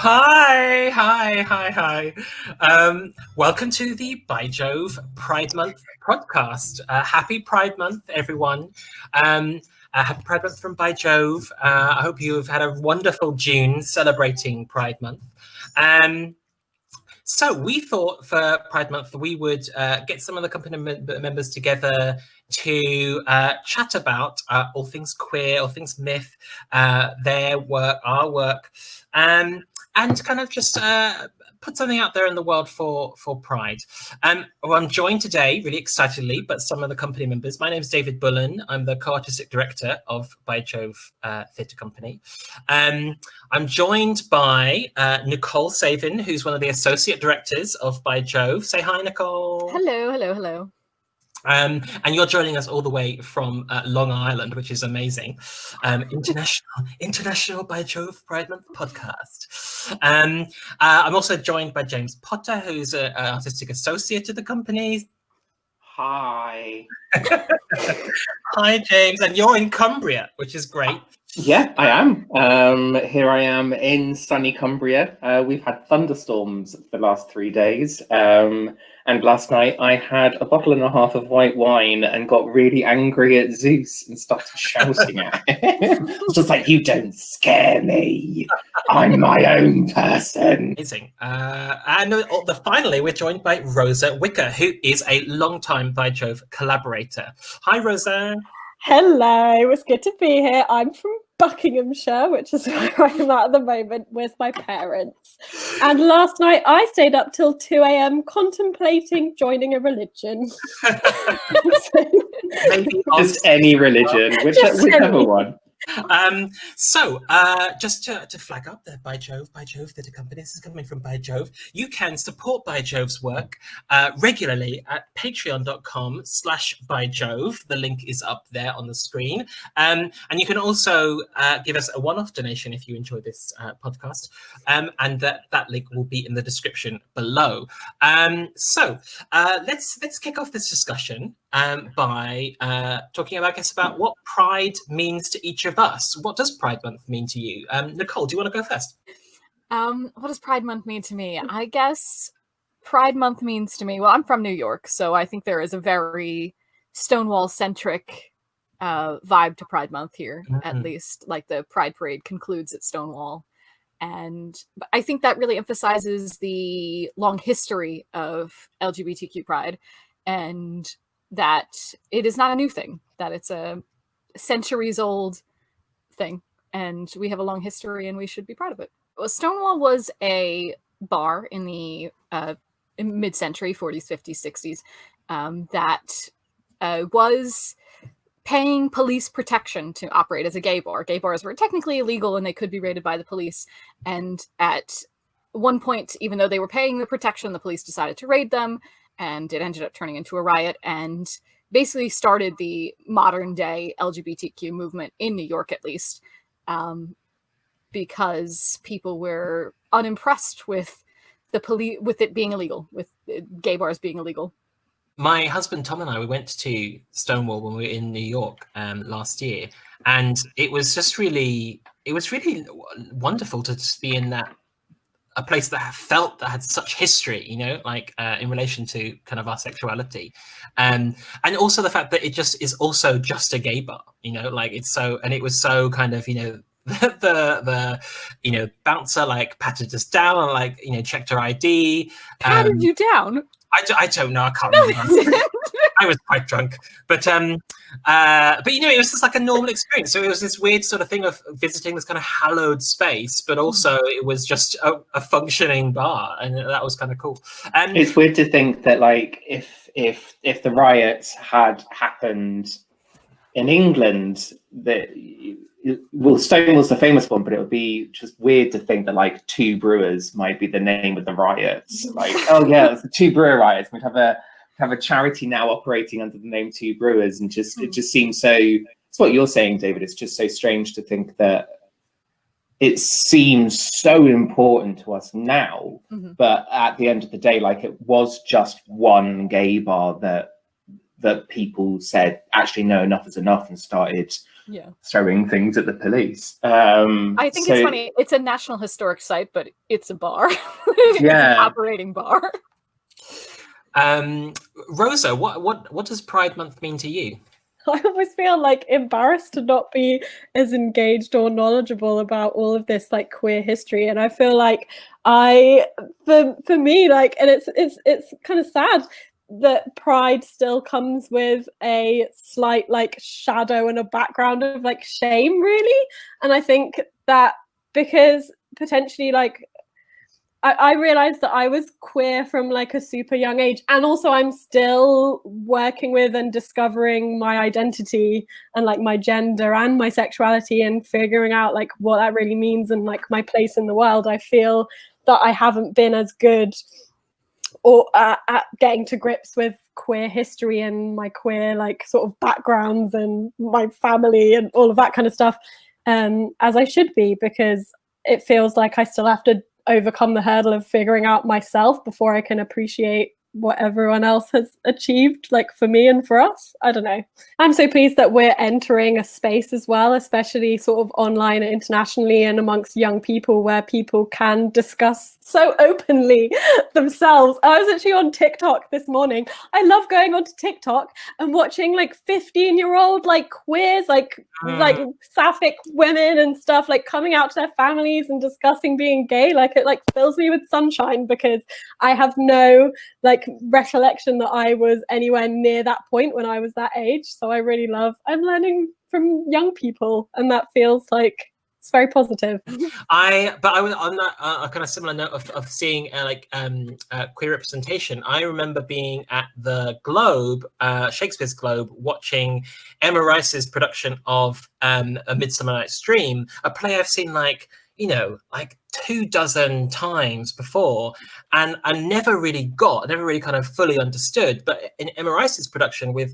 Hi. Welcome to the By Jove Pride Month podcast. Happy Pride Month, everyone. Happy Pride Month from By Jove. I hope you've had a wonderful June celebrating Pride Month. So we thought for Pride Month we would get some of the company members together to chat about all things queer, all things myth, their work, our work, and kind of just put something out there in the world for Pride. Well, I'm joined today, really excitedly, but some of the company members. My name is David Bullen. I'm the co-artistic director of By Jove Theatre Company. I'm joined by Nicole Savin, who's one of the associate directors of By Jove. Say hi, Nicole. Hello. And you're joining us all the way from Long Island, which is amazing. International By Jove Pride Month podcast. I'm also joined by James Potter, who's an artistic associate at the company. Hi. Hi, James. And you're in Cumbria, which is great. Yeah, I am. Here I am in sunny Cumbria. We've had thunderstorms for the last 3 days. And last night I had a bottle and a half of white wine and got really angry at Zeus and started shouting at him. It's just like, you don't scare me. I'm my own person. Amazing. And finally, we're joined by Rosa Wicker, who is a long-time By Jove collaborator. Hi, Rosa. Hello, it's good to be here. I'm from Buckinghamshire, which is where I'm at the moment with my parents. And last night I stayed up till 2 a.m. contemplating joining a religion. Maybe just any religion, whichever one. Just to flag up that By Jove Theatre Company, this is coming from By Jove. You can support By Jove's work regularly at patreon.com/byjove. The link is up there on the screen. And you can also give us a one-off donation if you enjoy this podcast. And that link will be in the description below. Let's kick off this discussion by talking about what Pride means to each of us. What does Pride Month mean to you? Nicole, do you want to go first? What does Pride Month mean to me? I guess Pride Month means to me, well, I'm from New York, so I think there is a very Stonewall-centric vibe to Pride Month here, at least. Like the Pride Parade concludes at Stonewall. And I think that really emphasizes the long history of LGBTQ Pride, and that it is not a new thing, that it's a centuries-old thing, and we have a long history and we should be proud of it. Well, Stonewall was a bar in the mid-century, 40s, 50s, 60s, that was paying police protection to operate as a gay bar. Gay bars were technically illegal and they could be raided by the police. And at one point, even though they were paying the protection, the police decided to raid them, and it ended up turning into a riot and basically started the modern day LGBTQ movement in New York, at least, because people were unimpressed with with it being illegal, with gay bars being illegal. My husband Tom and I, we went to Stonewall when we were in New York last year, and it was really wonderful to just be in a place that had such history, in relation to kind of our sexuality, and also the fact that it just is also just a gay bar, it's so, and it was so kind of, the bouncer patted us down and checked our ID. Patted you down? I don't know. I can't remember. I was quite drunk, but it was just like a normal experience. So it was this weird sort of thing of visiting this kind of hallowed space, but also it was just a functioning bar, and that was kind of cool. It's weird to think that, if the riots had happened in England, that Stonewall's the famous one, but it would be just weird to think that Two Brewers might be the name of the riots. Oh yeah, it's the Two Brewer riots. We'd have a charity now operating under the name Two Brewers, and it just seems so. It's what you're saying, David. It's just so strange to think that it seems so important to us now, but at the end of the day, it was just one gay bar that people said, actually, no, enough is enough, and started throwing things at the police. I think it's funny. It's a National Historic Site, but it's a bar. It's an operating bar. Rosa, what does Pride Month mean to you? I always feel like embarrassed to not be as engaged or knowledgeable about all of this like queer history, and I feel like for me, like, and it's kind of sad that Pride still comes with a slight like shadow and a background of like shame, really. And I think that because potentially like I realized that I was queer from like a super young age, and also I'm still working with and discovering my identity and like my gender and my sexuality and figuring out like what that really means and like my place in the world. I feel that I haven't been as good or at getting to grips with queer history and my queer like sort of backgrounds and my family and all of that kind of stuff as I should be, because it feels like I still have to overcome the hurdle of figuring out myself before I can appreciate what everyone else has achieved, like for me and for us. I don't know. I'm so pleased that we're entering a space as well, especially sort of online and internationally and amongst young people, where people can discuss so openly themselves. I was actually on TikTok this morning. I love going onto TikTok and watching like 15-year-old like queers, like sapphic women and stuff, like coming out to their families and discussing being gay. Like it like fills me with sunshine, because I have no like recollection that I was anywhere near that point when I was that age. So I really love, I'm learning from young people, and that feels like it's very positive. I was on that a kind of similar note of seeing queer representation. I remember being at the Globe, Shakespeare's Globe, watching Emma Rice's production of A Midsummer Night's Dream, a play I've seen like 24 times before, and I never really kind of fully understood. But in Emma Rice's production with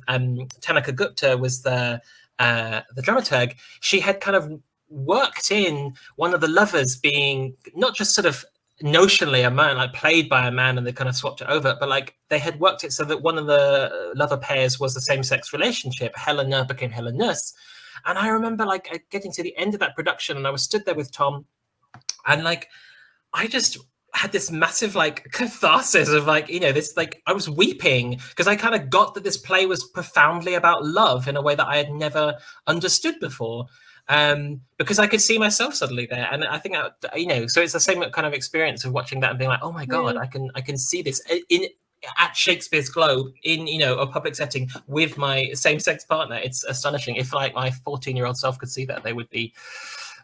Tanaka Gupta was the dramaturg, she had kind of worked in one of the lovers being not just sort of notionally a man, like played by a man, and they kind of swapped it over, but like they had worked it so that one of the lover pairs was a same-sex relationship. Helena became Helenus. And I remember like getting to the end of that production, and I was stood there with Tom, and like I just had this massive like catharsis of like, this, like I was weeping because I kind of got that this play was profoundly about love in a way that I had never understood before, because I could see myself suddenly there. And I think so it's the same kind of experience of watching that and being like, oh my god, I can see this at Shakespeare's Globe in a public setting with my same-sex partner. It's astonishing. If like my 14-year-old self could see that, they would be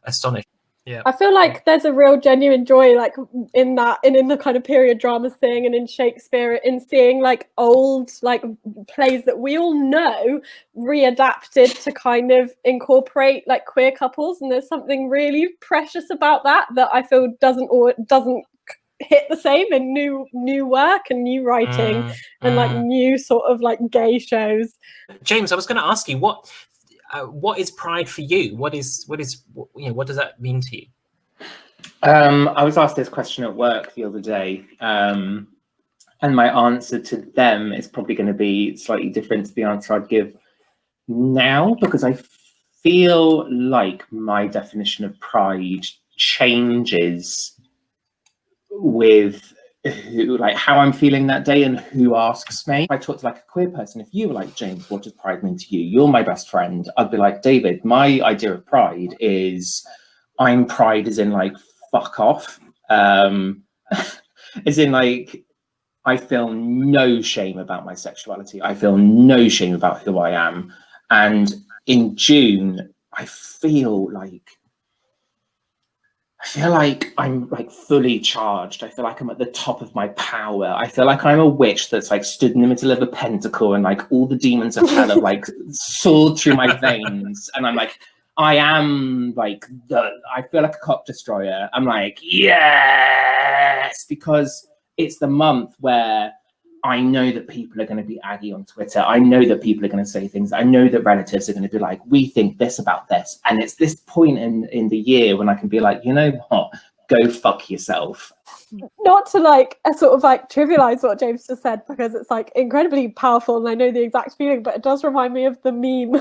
astonished. Yeah, I feel like there's a real genuine joy like in that, and in the kind of period drama thing, and in Shakespeare, in seeing like old like plays that we all know readapted to kind of incorporate like queer couples. And there's something really precious about that I feel doesn't hit the same in new work and new writing and like new sort of like gay shows. James, I was going to ask you what is Pride for you? What does that mean to you? I was asked this question at work the other day, and my answer to them is probably going to be slightly different to the answer I'd give now, because I feel like my definition of pride changes with how I'm feeling that day and who asks me. If I talk to like a queer person, if you were like, James, what does pride mean to you? You're my best friend. I'd be like, David, my idea of pride is pride as in like fuck off. As in like, I feel no shame about my sexuality. I feel no shame about who I am. And in June, I feel like I'm like fully charged. I feel like I'm at the top of my power. I feel like I'm a witch that's like stood in the middle of a pentacle, and like all the demons of hell have like soared through my veins. And I'm like, I am like I feel like a cock destroyer. I'm like, yes, because it's the month where I know that people are going to be aggy on Twitter. I know that people are going to say things. I know that relatives are going to be like, we think this about this. And it's this point in the year when I can be like, you know what, go fuck yourself. not to like sort of like trivialize what James just said, because it's like incredibly powerful and I know the exact feeling, but it does remind me of the meme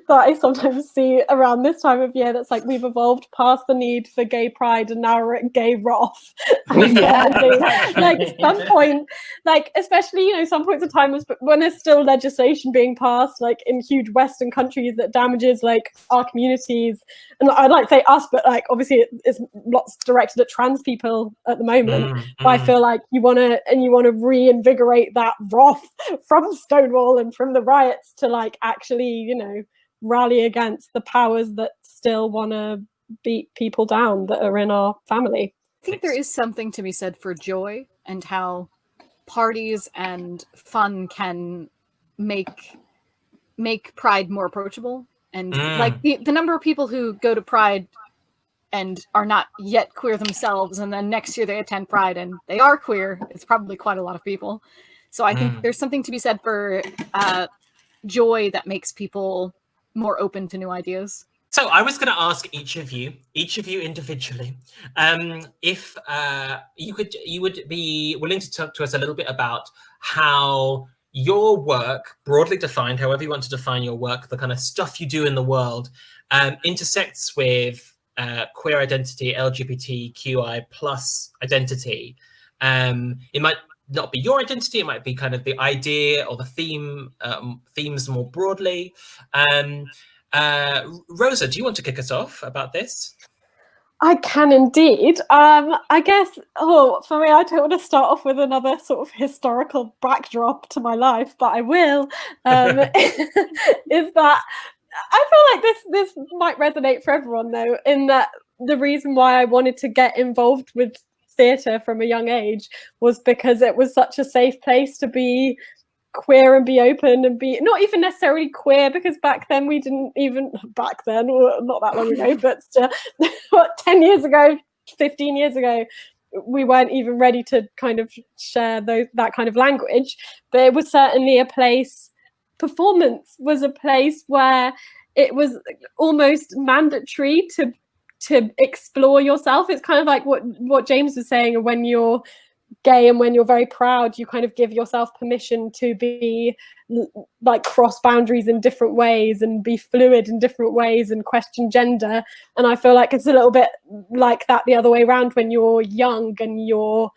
that I sometimes see around this time of year that's like, we've evolved past the need for gay pride and now we're at gay wrath. Like some point, like especially, you know, some points of time when there's still legislation being passed like in huge Western countries that damages like our communities, and I'd like to say us, but like obviously it's lots directed at trans people at the moment. But I feel like you want to reinvigorate that wrath from Stonewall and from the riots to like actually, you know, rally against the powers that still want to beat people down that are in our family. I think there is something to be said for joy and how parties and fun can make Pride more approachable. And like the number of people who go to Pride and are not yet queer themselves, and then next year they attend Pride and they are queer, it's probably quite a lot of people. So I think there's something to be said for joy that makes people more open to new ideas. So I was going to ask each of you individually, if you would be willing to talk to us a little bit about how your work, broadly defined, however you want to define your work, the kind of stuff you do in the world, intersects with queer identity, LGBTQI plus identity. It might not be your identity, it might be kind of the idea or the themes more broadly. Rosa, do you want to kick us off about this? I can indeed. I guess, for me, I don't want to start off with another sort of historical backdrop to my life, but I will. Is that I feel like this might resonate for everyone, though, in that the reason why I wanted to get involved with theatre from a young age was because it was such a safe place to be queer and be open and be not even necessarily queer, because back then, or not that long ago, but 10 years ago, 15 years ago, we weren't even ready to kind of share that kind of language. But it was certainly a place, performance was a place where it was almost mandatory to explore yourself. It's kind of like what James was saying, when you're gay and when you're very proud, you kind of give yourself permission to be like cross boundaries in different ways and be fluid in different ways and question gender. And I feel like it's a little bit like that the other way around when you're young and you're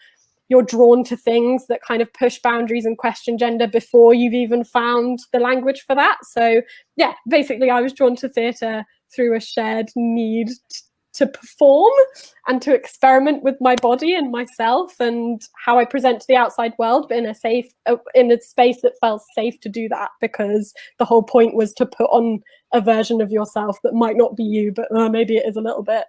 drawn to things that kind of push boundaries and question gender before you've even found the language for that. So yeah, basically I was drawn to theatre through a shared need to perform and to experiment with my body and myself and how I present to the outside world, but in a space that felt safe to do that, because the whole point was to put on a version of yourself that might not be you, but maybe it is a little bit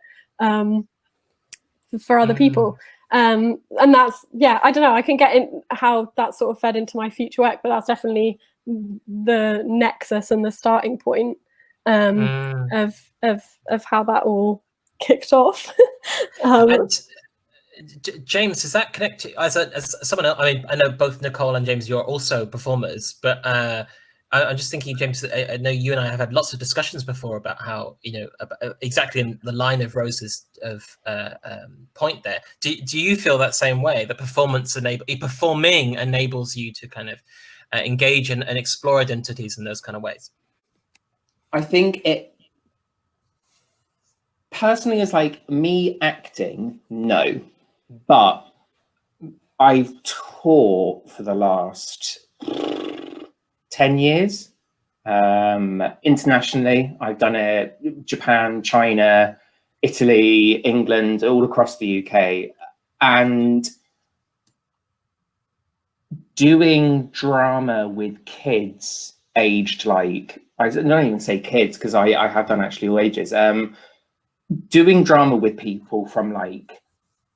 for other people. And that's, yeah, I don't know, I can get in how that sort of fed into my future work, but that's definitely the nexus and the starting point of how that all kicked off. And James, is that connected as someone else? I mean, I know both Nicole and James, you're also performers, but I'm just thinking, James, I know you and I have had lots of discussions before about how, you know, exactly in the line of Rosa's point there. Do you feel that same way? That performing enables you to kind of engage and explore identities in those kind of ways? I think it personally is like me acting, no, but I've taught for the last 10 years internationally. I've done it Japan, China, Italy, England, all across the UK, and doing drama with kids aged like, I don't even say kids because I have done actually all ages, doing drama with people from like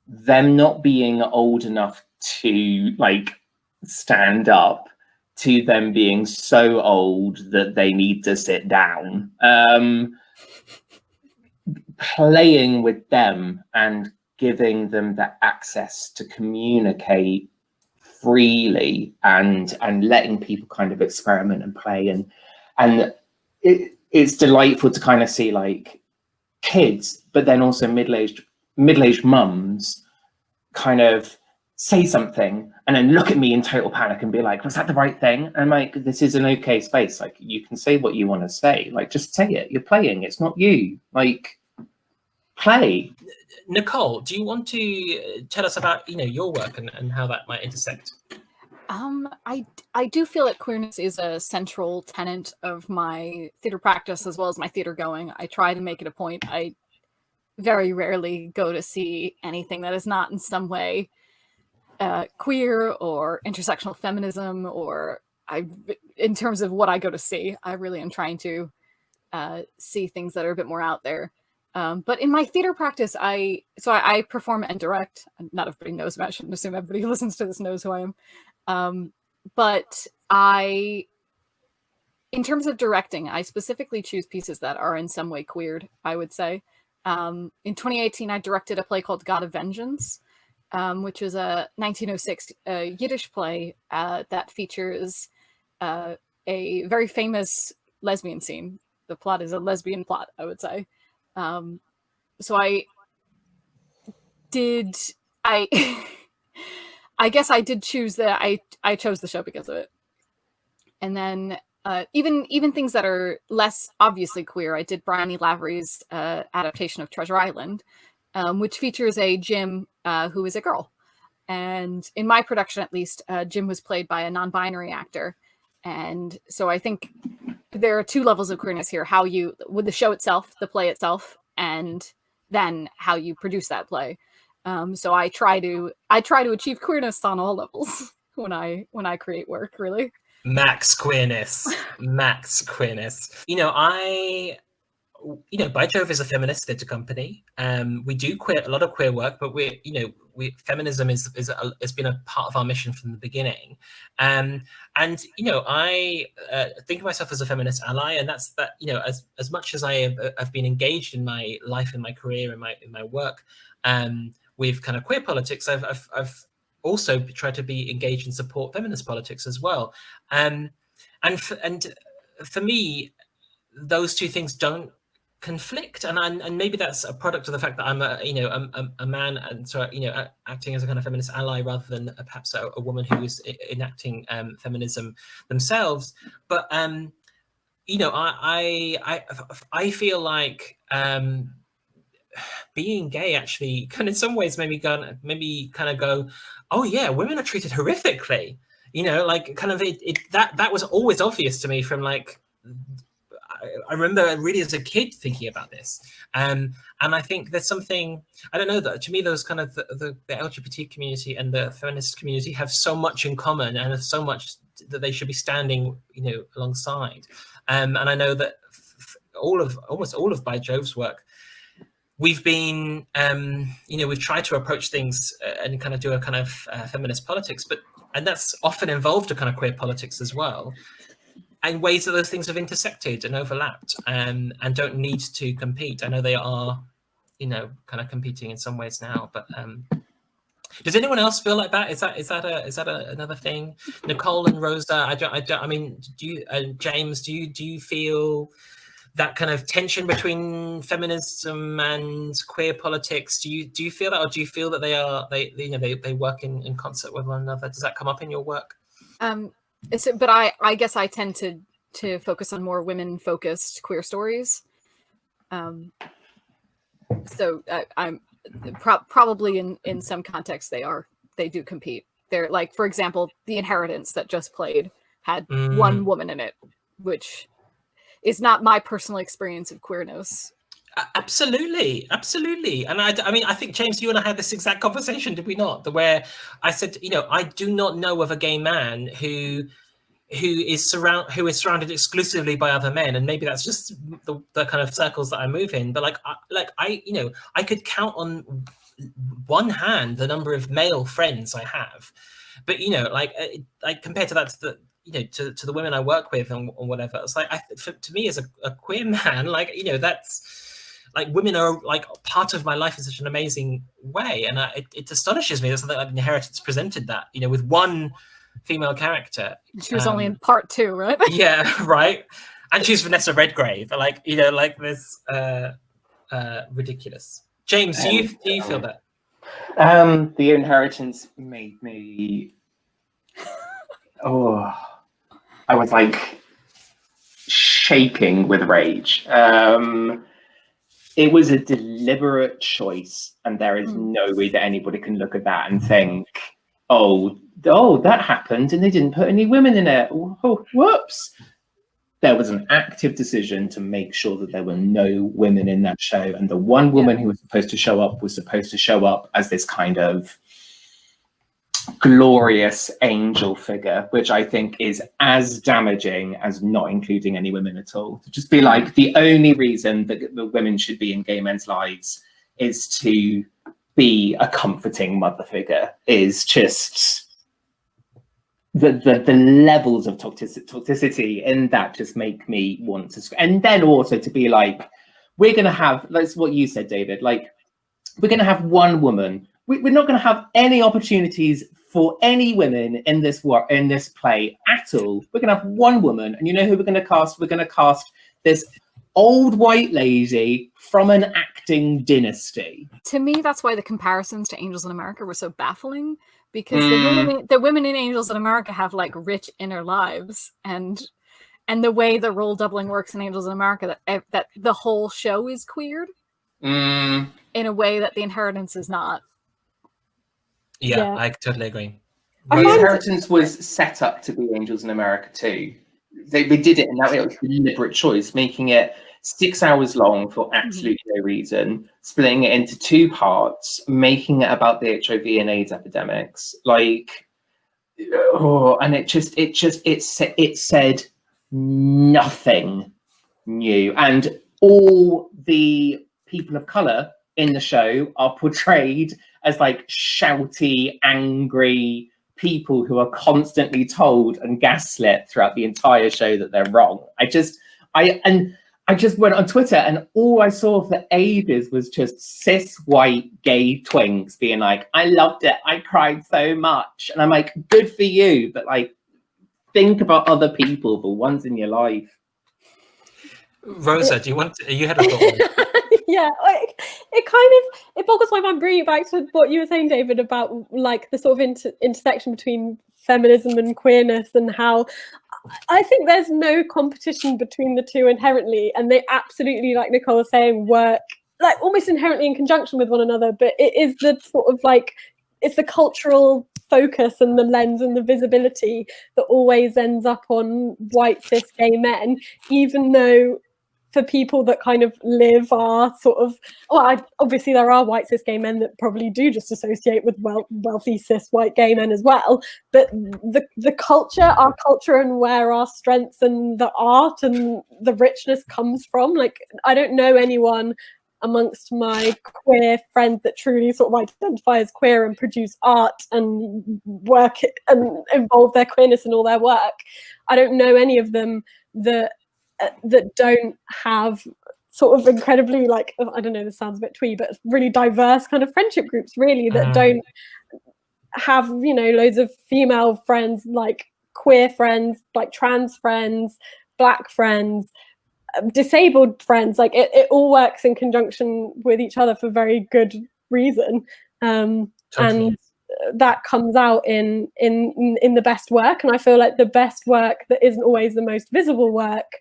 them not being old enough to like stand up to them being so old that they need to sit down, playing with them and giving them the access to communicate freely and letting people kind of experiment and play, and it's delightful to kind of see like kids, but then also middle-aged mums kind of say something and then look at me in total panic and be like, was that the right thing? And I'm like, this is an okay space. Like, you can say what you want to say. Like, just say it. You're playing. It's not you. Like, play. Nicole, do you want to tell us about, your work and how that might intersect? I do feel that queerness is a central tenet of my theater practice as well as my theater going. I try to make it a point. I very rarely go to see anything that is not in some way queer or intersectional feminism, or in terms of what I go to see, I really am trying to see things that are a bit more out there. But in my theater practice, I perform and direct. Not everybody knows me. I shouldn't assume everybody who listens to this knows who I am. But in terms of directing, I specifically choose pieces that are in some way queered, I would say. In 2018, I directed a play called God of Vengeance, which is a 1906 Yiddish play that features a very famous lesbian scene. The plot is a lesbian plot, I would say. So I guess I did choose that. I chose the show because of it. And then even things that are less obviously queer, I did Brian E. Lavery's adaptation of Treasure Island, which features a Jim who is a girl. And in my production, at least, Jim was played by a non-binary actor. And so I think there are two levels of queerness here: how you, with the show itself, the play itself, and then how you produce that play. So I try to achieve queerness on all levels when I create work, really. Max queerness. By Jove is a feminist theatre company. We do a lot of queer work, but feminism has been a part of our mission from the beginning. I think of myself as a feminist ally, and that's that. As much as I have been engaged in my life, in my career, in my work, with kind of queer politics, I've also tried to be engaged and support feminist politics as well. And for me, those two things don't conflict, and maybe that's a product of the fact that I'm a man, and so acting as a kind of feminist ally rather than perhaps a woman who is enacting feminism themselves. But I feel like being gay actually can in some ways maybe kind of go, oh yeah, women are treated horrifically, that was always obvious to me from like, I remember really as a kid thinking about this, and I think there's something, I don't know, that to me those kind of the LGBT community and the feminist community have so much in common, and have so much that they should be standing alongside, and I know that almost all of By Jove's work, we've been we've tried to approach things and kind of do a kind of feminist politics, and that's often involved a kind of queer politics as well, and ways that those things have intersected and overlapped, and don't need to compete. I know they are, kind of competing in some ways now. But does anyone else feel like that? Is that another thing? Nicole and Rosa, I mean, do you, James, do you feel that kind of tension between feminism and queer politics? Do you feel that, or do you feel that they work in concert with one another? Does that come up in your work? But I guess I tend to focus on more women-focused queer stories. So I'm probably in some contexts they do compete. They're like, for example, The Inheritance that just played had one woman in it, which is not my personal experience of queerness. Absolutely. And I mean, I think, James, you and I had this exact conversation, did we not? Where I said, I do not know of a gay man who is surrounded exclusively by other men, and maybe that's just the kind of circles that I move in. But I could count on one hand the number of male friends I have, but compared to that, to the women I work with and whatever, it's like to me as a queer man, that's. Like, women are like part of my life in such an amazing way, and it astonishes me that something like Inheritance presented that, with one female character. She was only in part 2, right? Yeah, right. And she's Vanessa Redgrave. This ridiculous. James, do you feel that? The Inheritance made me. Oh, I was like shaking with rage. It was a deliberate choice, and there is no way that anybody can look at that and think, oh, that happened, and they didn't put any women in it. Oh, whoops. There was an active decision to make sure that there were no women in that show, and the one woman who was supposed to show up as this kind of glorious angel figure, which I think is as damaging as not including any women at all. To just be like, the only reason that the women should be in gay men's lives is to be a comforting mother figure is just the levels of toxicity in that just make me want to. And then also to be like, we're going to have, that's what you said, David, like, we're going to have one woman. We're not going to have any opportunities for any women in this play at all. We're going to have one woman, and you know who we're going to cast? We're going to cast this old white lady from an acting dynasty. To me, that's why the comparisons to Angels in America were so baffling, because the women in Angels in America have like rich inner lives, and the way the role doubling works in Angels in America, that the whole show is queered in a way that The Inheritance is not. Yeah, I totally agree. The Inheritance was set up to be Angels in America too. They did it in that way. It was a deliberate choice, making it 6 hours long for absolutely no reason, splitting it into 2 parts, making it about the HIV and AIDS epidemics. Like, and it said nothing new, and all the people of color in the show are portrayed as like shouty, angry people who are constantly told and gaslit throughout the entire show that they're wrong. I just went on Twitter, and all I saw for ages was just cis white gay twinks being like, I loved it, I cried so much. And I'm like, good for you, but like, think about other people for once in your life. Rosa, you had a thought? Yeah, it boggles my mind, bringing it back to what you were saying, David, about like the sort of intersection between feminism and queerness, and how I think there's no competition between the two inherently, and they absolutely, like Nicole was saying, work like almost inherently in conjunction with one another. But it is the sort of like, it's the cultural focus and the lens and the visibility that always ends up on white cis gay men, even though for people that kind of live our sort of, obviously there are white cis gay men that probably do just associate with wealthy cis white gay men as well, but the culture, our culture, and where our strengths and the art and the richness comes from, like, I don't know anyone amongst my queer friends that truly sort of identify as queer and produce art and work and involve their queerness in all their work. I don't know any of them that don't have sort of incredibly, like, I don't know, this sounds a bit twee, but really diverse kind of friendship groups, really, that don't have, you know, loads of female friends, like queer friends, like trans friends, Black friends, disabled friends. Like it all works in conjunction with each other for very good reason. Totally. And that comes out in the best work. And I feel like the best work that isn't always the most visible work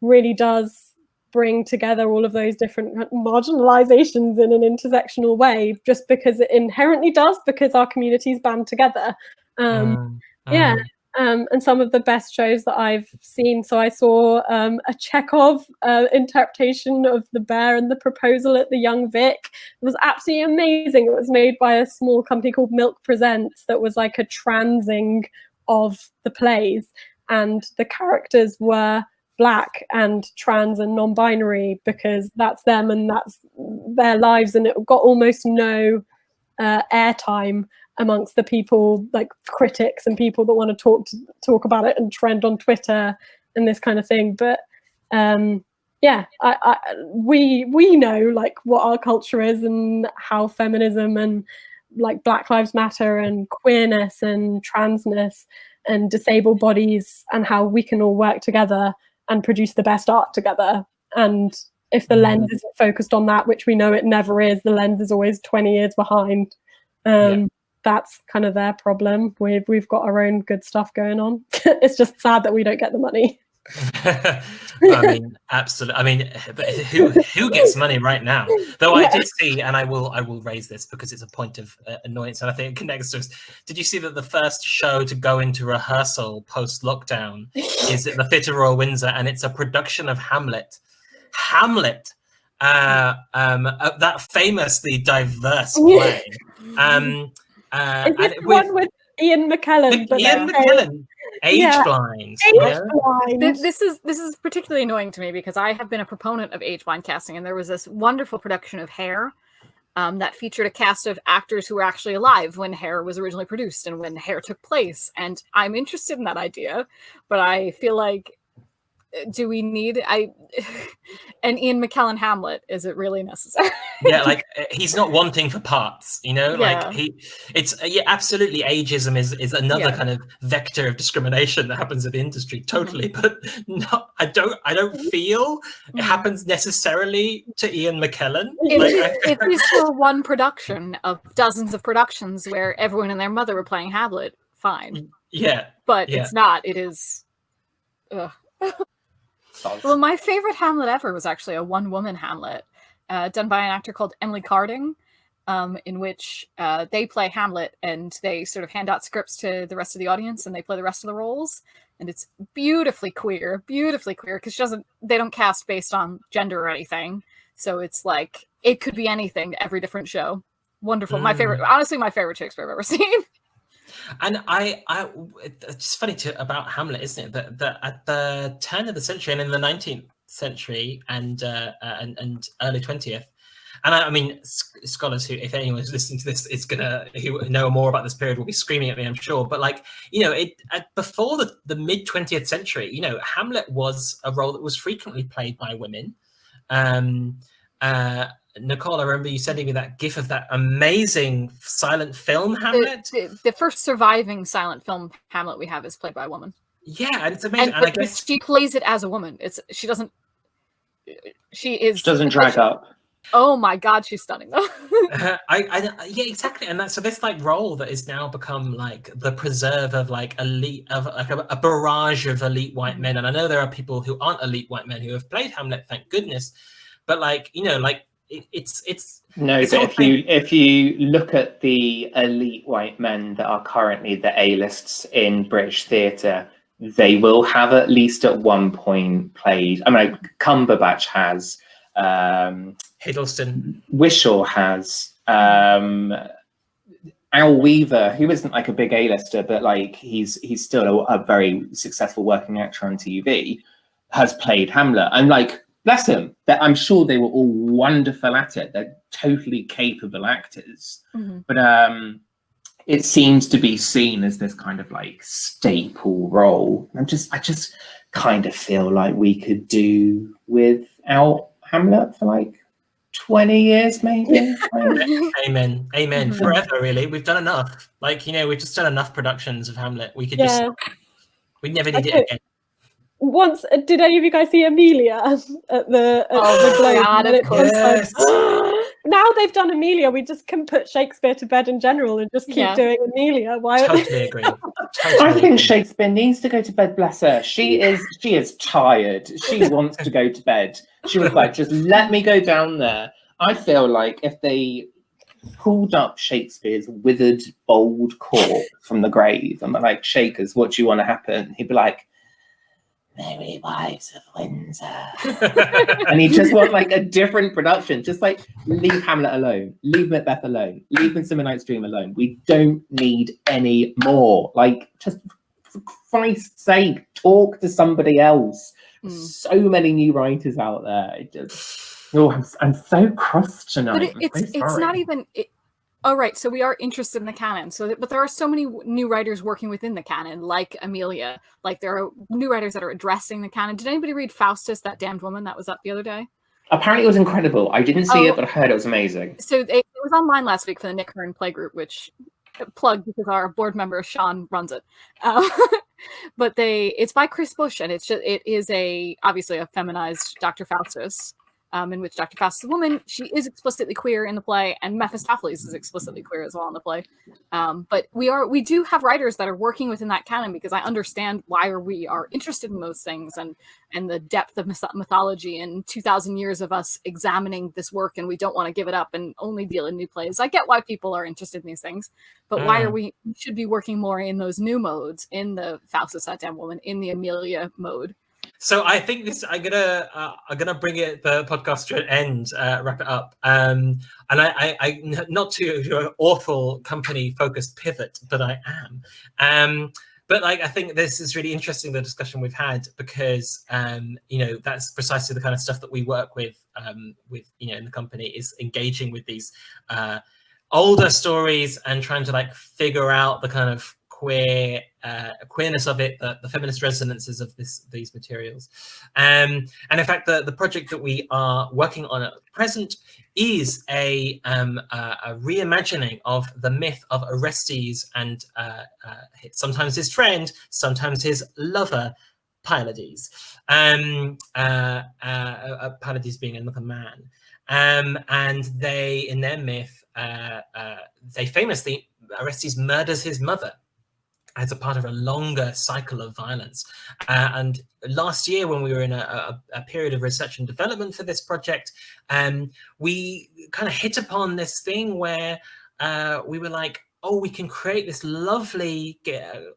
really does bring together all of those different marginalizations in an intersectional way, just because it inherently does, because our communities band together. And some of the best shows that I've seen. So I saw a Chekhov interpretation of The Bear and the Proposal at the Young Vic. It was absolutely amazing. It was made by a small company called Milk Presents that was like a transing of the plays. And the characters were Black and trans and non-binary, because that's them and that's their lives. And it got almost no airtime amongst the people, like critics and people that want to talk about it and trend on Twitter and this kind of thing. But we know like what our culture is and how feminism and like Black Lives Matter and queerness and transness and disabled bodies, and how we can all work together and produce the best art together. And if the lens isn't focused on that, which we know it never is, the lens is always 20 years behind. That's kind of their problem. We've got our own good stuff going on. It's just sad that we don't get the money. I mean, absolutely. I mean, but who gets money right now? Though I did see, and I will raise this because it's a point of annoyance, and I think it connects to us. Did you see that the first show to go into rehearsal post lockdown is at the Theatre Royal Windsor, and it's a production of Hamlet. That famously diverse play. Is and this the one with Ian McKellen? Ian McKellen, age blind. This is particularly annoying to me because I have been a proponent of age blind casting, and there was this wonderful production of Hair that featured a cast of actors who were actually alive when Hair was originally produced and when Hair took place. And I'm interested in that idea, but I feel like, do we need an Ian McKellen Hamlet? Is it really necessary? Yeah, like he's not wanting for parts, you know. Like absolutely. Ageism is another kind of vector of discrimination that happens in the industry, totally. But no, I don't feel it happens necessarily to Ian McKellen. If it's for one production of dozens of productions where everyone and their mother were playing Hamlet, fine. Yeah, but it's not. It is. Ugh. Well, my favorite Hamlet ever was actually a one-woman Hamlet done by an actor called Emily Carding, in which they play Hamlet and they sort of hand out scripts to the rest of the audience and they play the rest of the roles. And it's beautifully queer, because they don't cast based on gender or anything. So it's like, it could be anything, every different show. Wonderful. Honestly, my favorite Shakespeare I've ever seen. And it's funny about Hamlet, isn't it? That at the turn of the century and in the 19th century and early 20th, and I mean, scholars who, if anyone's listening to this, who know more about this period will be screaming at me, I'm sure. But like, you know, before the mid 20th century, you know, Hamlet was a role that was frequently played by women. Nicole, I remember you sending me that gif of that amazing silent film Hamlet. The first surviving silent film Hamlet we have is played by a woman. Yeah, and it's amazing. And I guess she plays it as a woman. She doesn't drag up. Oh my God, she's stunning though. Yeah, exactly. And so this like role that is now become like the preserve of like elite, of like a barrage of elite white men. And I know there are people who aren't elite white men who have played Hamlet, thank goodness. But like, you know, like it's but if you look at the elite white men that are currently the A-lists in British theatre, they will have at least at one point played. I mean, Cumberbatch has, Hiddleston, Wishaw has, Al Weaver, who isn't like a big A-lister, but like he's still a very successful working actor on TV, has played Hamlet. And like, bless them, I'm sure they were all wonderful at it. They're totally capable actors. But it seems to be seen as this kind of like staple role. I just kind of feel like we could do without Hamlet for like 20 years maybe. Amen. Forever, really. We've done enough. Like, you know, we've just done enough productions of Hamlet. We could we never need it again. Once, did any of you guys see Amelia at the Globe? God, of course. Yes. Now they've done Amelia, we just can put Shakespeare to bed in general and just keep doing Amelia. Why? Totally agree. I think Shakespeare needs to go to bed. Bless her. She is tired. She wants to go to bed. She was like, just let me go down there. I feel like if they pulled up Shakespeare's withered, bald corpse from the grave and were like, Shakers, what do you want to happen? He'd be like, Merry Wives of Windsor. And he just want like a different production. Just like leave Hamlet alone, leave Macbeth alone, leave Midsummer Night's Dream alone. We don't need any more. Like, just for Christ's sake, talk to somebody else. So many new writers out there. I'm so cross tonight. But it's not even. Oh, right. So we are interested in the canon. But there are so many new writers working within the canon, like Amelia. Like there are new writers that are addressing the canon. Did anybody read Faustus, That Damned Woman? That was up the other day. Apparently it was incredible. I didn't see it, but I heard it was amazing. So it was online last week for the Nick Hearn Playgroup, which plug because our board member Sean runs it. But it's by Chris Bush, and it is obviously a feminized Dr. Faustus. in which Dr. Faust is a woman. She is explicitly queer in the play, and Mephistopheles is explicitly queer as well in the play. But we do have writers that are working within that canon, because I understand why we are interested in those things, and the depth of mythology and 2,000 years of us examining this work, and we don't want to give it up and only deal in new plays. I get why people are interested in these things, but why are we should be working more in those new modes, in the Faustus that damn woman, in the Amelia mode. So I think I'm gonna bring the podcast to an end, wrap it up. And I not to do an awful company focused pivot, but I am. But like, I think this is really interesting, the discussion we've had, because that's precisely the kind of stuff that we work with in the company, is engaging with these older stories and trying to like figure out the kind of queerness of it, the feminist resonances of these materials. And in fact, the project that we are working on at present is a reimagining of the myth of Orestes and sometimes his friend, sometimes his lover, Pylades. Pylades being another man. And they, in their myth, they famously, Orestes murders his mother as a part of a longer cycle of violence. And last year, when we were in a period of research and development for this project, we kind of hit upon this thing where we were like, oh, we can create this lovely,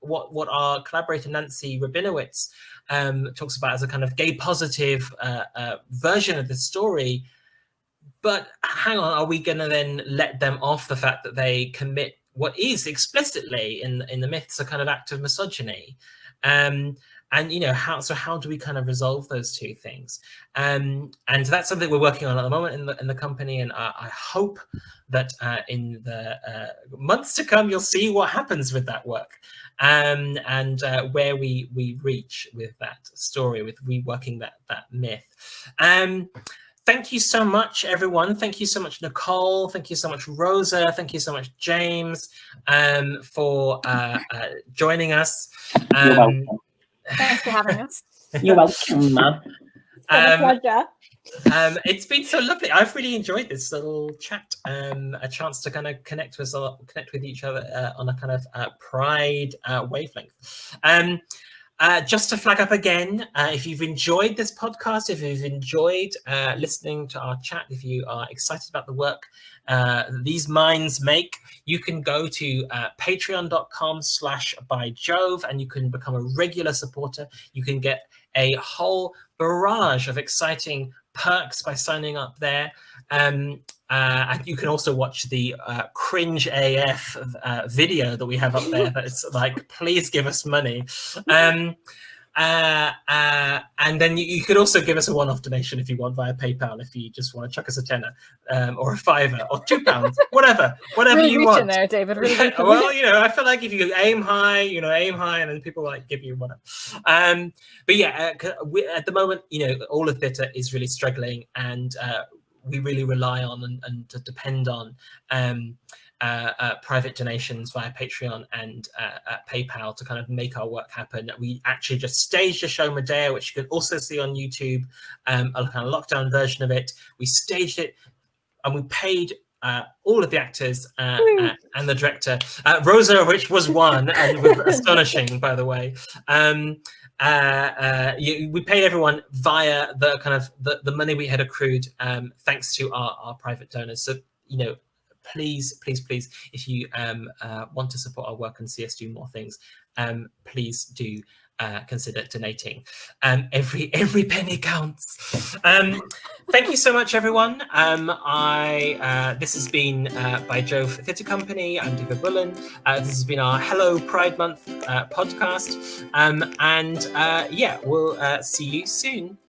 what our collaborator Nancy Rabinowitz talks about as a kind of gay positive version of the story. But hang on, are we going to then let them off the fact that they commit what is explicitly in the myths a kind of act of misogyny? And how do we kind of resolve those two things? And that's something we're working on at the moment in the company, and I hope that in the months to come you'll see what happens with that work, and where we reach with that story, with reworking that myth. Thank you so much, everyone. Thank you so much, Nicole. Thank you so much, Rosa. Thank you so much, James, for joining us. You're welcome. Thanks for having us. You're welcome, man. It's a pleasure. It's been so lovely. I've really enjoyed this little chat, a chance to kind of connect with each other on a kind of pride wavelength. Just to flag up again, if you've enjoyed this podcast, if you've enjoyed listening to our chat, if you are excited about the work these minds make, you can go to patreon.com/byjove, and you can become a regular supporter. You can get a whole barrage of exciting perks by signing up there. And you can also watch the cringe AF video that we have up there. That's like, please give us money. And then you could also give us a one-off donation if you want via PayPal, if you just want to chuck us a tenner or a £5 or £2, whatever really you want. There, David. Really well, I feel like if you aim high, and then people like give you whatever. But yeah, at the moment, all of theatre is really struggling, and we really rely on and to depend on private donations via Patreon and PayPal to kind of make our work happen. We actually just staged a show, Medea, which you can also see on YouTube, a kind of lockdown version of it. We staged it and we paid all of the actors and the director, Rosa, which was one, and was astonishing, by the way. We paid everyone via the kind of the money we had accrued, thanks to our private donors. So please, if you want to support our work and see us do more things, please do consider donating. Every penny counts. Thank you so much, everyone. This has been by Jove Theatre Company. I'm David Bullen. This has been our Hello Pride Month podcast. We'll see you soon.